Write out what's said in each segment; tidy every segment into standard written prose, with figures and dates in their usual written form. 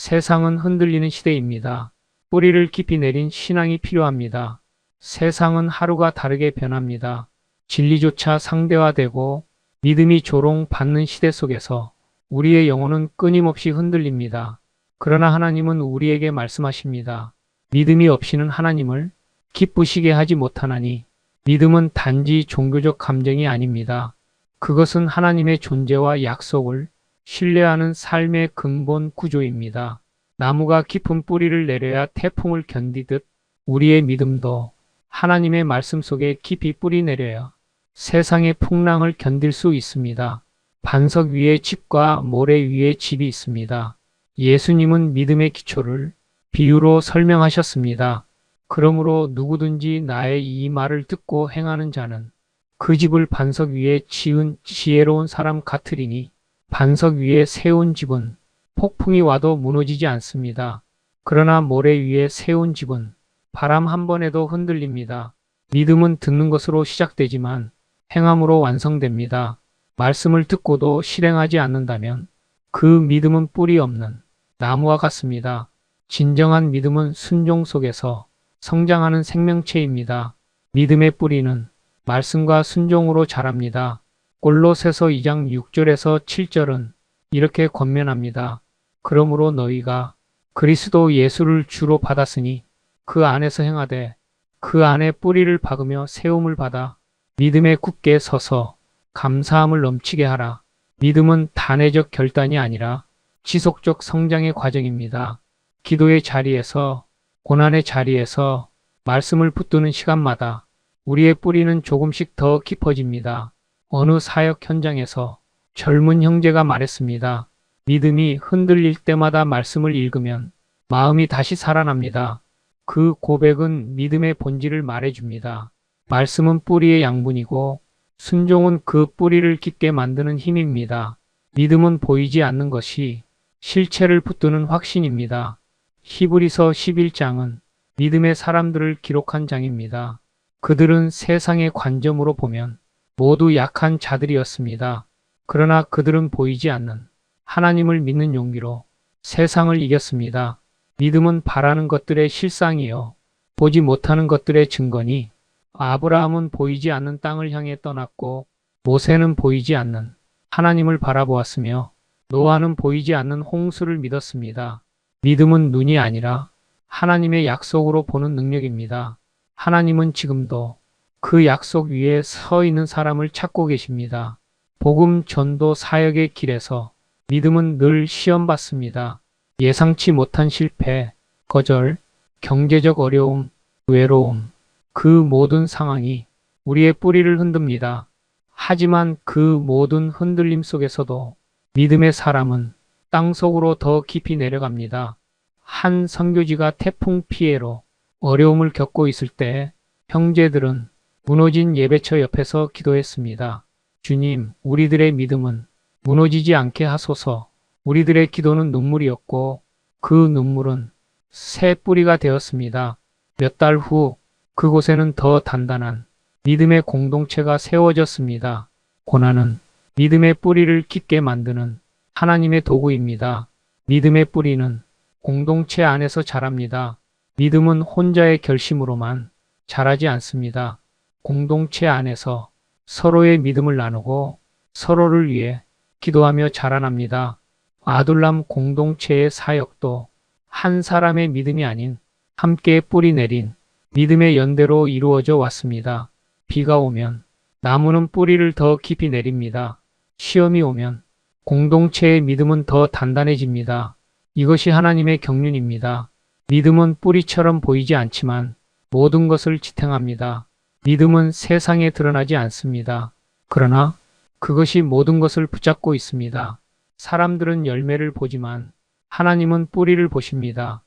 세상은 흔들리는 시대입니다. 뿌리를 깊이 내린 신앙이 필요합니다. 세상은 하루가 다르게 변합니다. 진리조차 상대화되고 믿음이 조롱받는 시대 속에서 우리의 영혼은 끊임없이 흔들립니다. 그러나 하나님은 우리에게 말씀하십니다. 믿음이 없이는 하나님을 기쁘시게 하지 못하나니. 믿음은 단지 종교적 감정이 아닙니다. 그것은 하나님의 존재와 약속을 신뢰하는 삶의 근본 구조입니다. 나무가 깊은 뿌리를 내려야 태풍을 견디듯 우리의 믿음도 하나님의 말씀 속에 깊이 뿌리 내려야 세상의 풍랑을 견딜 수 있습니다. 반석 위에 집과 모래 위에 집이 있습니다. 예수님은 믿음의 기초를 비유로 설명하셨습니다. 그러므로 누구든지 나의 이 말을 듣고 행하는 자는 그 집을 반석 위에 지은 지혜로운 사람 같으리니 반석 위에 세운 집은 폭풍이 와도 무너지지 않습니다. 그러나 모래 위에 세운 집은 바람 한 번에도 흔들립니다. 믿음은 듣는 것으로 시작되지만 행함으로 완성됩니다. 말씀을 듣고도 실행하지 않는다면 그 믿음은 뿌리 없는 나무와 같습니다. 진정한 믿음은 순종 속에서 성장하는 생명체입니다. 믿음의 뿌리는 말씀과 순종으로 자랍니다. 골로새서 2장 6절에서 7절은 이렇게 권면합니다. 그러므로 너희가 그리스도 예수를 주로 받았으니 그 안에서 행하되 그 안에 뿌리를 박으며 세움을 받아 믿음에 굳게 서서 감사함을 넘치게 하라. 믿음은 단회적 결단이 아니라 지속적 성장의 과정입니다. 기도의 자리에서 고난의 자리에서 말씀을 붙드는 시간마다 우리의 뿌리는 조금씩 더 깊어집니다. 어느 사역 현장에서 젊은 형제가 말했습니다. 믿음이 흔들릴 때마다 말씀을 읽으면 마음이 다시 살아납니다. 그 고백은 믿음의 본질을 말해줍니다. 말씀은 뿌리의 양분이고 순종은 그 뿌리를 깊게 만드는 힘입니다. 믿음은 보이지 않는 것이 실체를 붙드는 확신입니다. 히브리서 11장은 믿음의 사람들을 기록한 장입니다. 그들은 세상의 관점으로 보면 모두 약한 자들이었습니다. 그러나 그들은 보이지 않는 하나님을 믿는 용기로 세상을 이겼습니다. 믿음은 바라는 것들의 실상이요 보지 못하는 것들의 증거니 아브라함은 보이지 않는 땅을 향해 떠났고 모세는 보이지 않는 하나님을 바라보았으며 노아는 보이지 않는 홍수를 믿었습니다. 믿음은 눈이 아니라 하나님의 약속으로 보는 능력입니다. 하나님은 지금도 그 약속 위에 서 있는 사람을 찾고 계십니다. 복음 전도 사역의 길에서 믿음은 늘 시험받습니다. 예상치 못한 실패, 거절, 경제적 어려움, 외로움, 그 모든 상황이 우리의 뿌리를 흔듭니다. 하지만 그 모든 흔들림 속에서도 믿음의 사람은 땅속으로 더 깊이 내려갑니다. 한 선교지가 태풍 피해로 어려움을 겪고 있을 때 형제들은 무너진 예배처 옆에서 기도했습니다. 주님, 우리들의 믿음은 무너지지 않게 하소서. 우리들의 기도는 눈물이었고 그 눈물은 새 뿌리가 되었습니다. 몇 달 후 그곳에는 더 단단한 믿음의 공동체가 세워졌습니다. 고난은 믿음의 뿌리를 깊게 만드는 하나님의 도구입니다. 믿음의 뿌리는 공동체 안에서 자랍니다. 믿음은 혼자의 결심으로만 자라지 않습니다. 공동체 안에서 서로의 믿음을 나누고 서로를 위해 기도하며 자라납니다. 아둘람 공동체의 사역도 한 사람의 믿음이 아닌 함께 뿌리 내린 믿음의 연대로 이루어져 왔습니다. 비가 오면 나무는 뿌리를 더 깊이 내립니다. 시험이 오면 공동체의 믿음은 더 단단해집니다. 이것이 하나님의 경륜입니다. 믿음은 뿌리처럼 보이지 않지만 모든 것을 지탱합니다. 믿음은 세상에 드러나지 않습니다. 그러나 그것이 모든 것을 붙잡고 있습니다. 사람들은 열매를 보지만 하나님은 뿌리를 보십니다.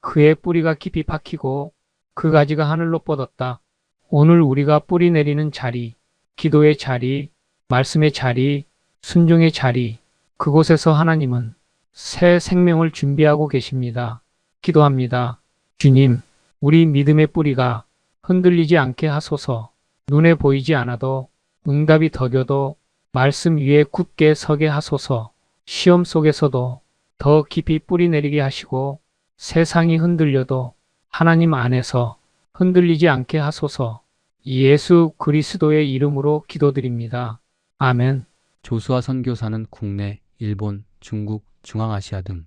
그의 뿌리가 깊이 박히고 그 가지가 하늘로 뻗었다. 오늘 우리가 뿌리 내리는 자리, 기도의 자리, 말씀의 자리, 순종의 자리, 그곳에서 하나님은 새 생명을 준비하고 계십니다. 기도합니다. 주님, 우리 믿음의 뿌리가 흔들리지 않게 하소서. 눈에 보이지 않아도 응답이 더뎌도 말씀 위에 굳게 서게 하소서. 시험 속에서도 더 깊이 뿌리 내리게 하시고 세상이 흔들려도 하나님 안에서 흔들리지 않게 하소서. 예수 그리스도의 이름으로 기도드립니다. 아멘. 조수아 선교사는 국내, 일본, 중국, 중앙아시아 등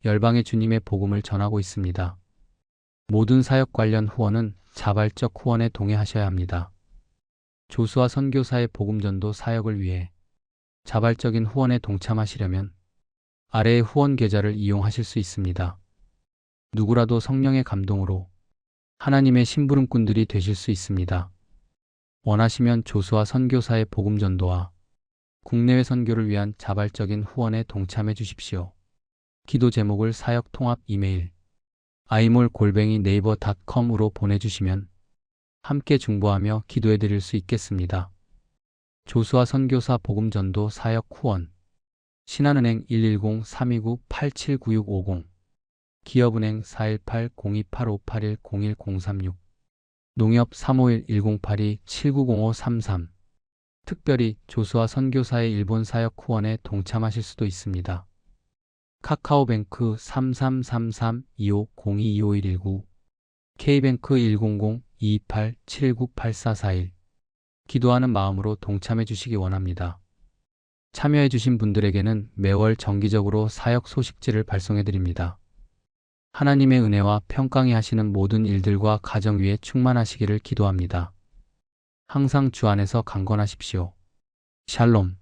열방의 주님의 복음을 전하고 있습니다. 모든 사역 관련 후원은 자발적 후원에 동의하셔야 합니다. 조수아 선교사의 복음전도 사역을 위해 자발적인 후원에 동참하시려면 아래의 후원 계좌를 이용하실 수 있습니다. 누구라도 성령의 감동으로 하나님의 심부름꾼들이 되실 수 있습니다. 원하시면 조수아 선교사의 복음전도와 국내외 선교를 위한 자발적인 후원에 동참해 주십시오. 기도 제목을 사역 통합 이메일 imol@naver.com으로 보내주시면 함께 중보하며 기도해 드릴 수 있겠습니다. 조수아 선교사 복음전도 사역 후원 신한은행 110-329-879650 기업은행 418-028581-01036 농협 351-1082-790533 특별히 조수아 선교사의 일본 사역 후원에 동참하실 수도 있습니다. 카카오뱅크 3333-2502-2519 K뱅크 100-228-798441 기도하는 마음으로 동참해 주시기 원합니다. 참여해 주신 분들에게는 매월 정기적으로 사역 소식지를 발송해 드립니다. 하나님의 은혜와 평강이 하시는 모든 일들과 가정 위에 충만하시기를 기도합니다. 항상 주 안에서 강건하십시오. 샬롬.